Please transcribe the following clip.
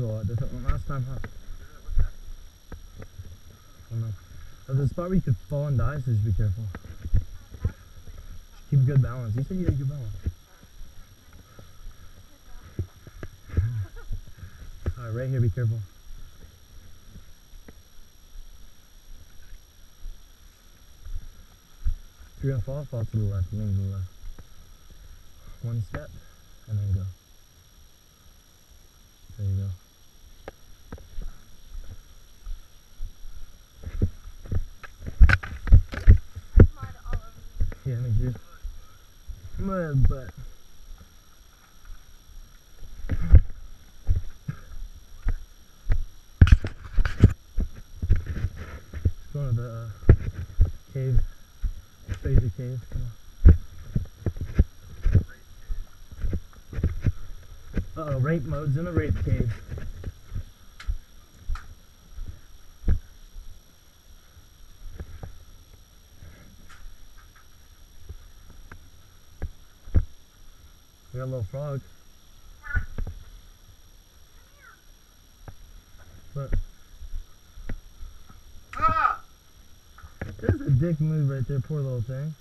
is a lot different than last time, huh? I don't know. There's a spot where you could fall and die, so just be careful. Just keep good balance. You said you had good balance. Alright, right here, be careful. If you're gonna fall to the left, lean to the left. One step, and then go. There you go. Yeah, me too. Mud butt. Going to the cave. Fraser Cave. Come on. Uh-oh, rape mode's in the rape cave. We got a little frog. But there's a dick move right there, poor little thing.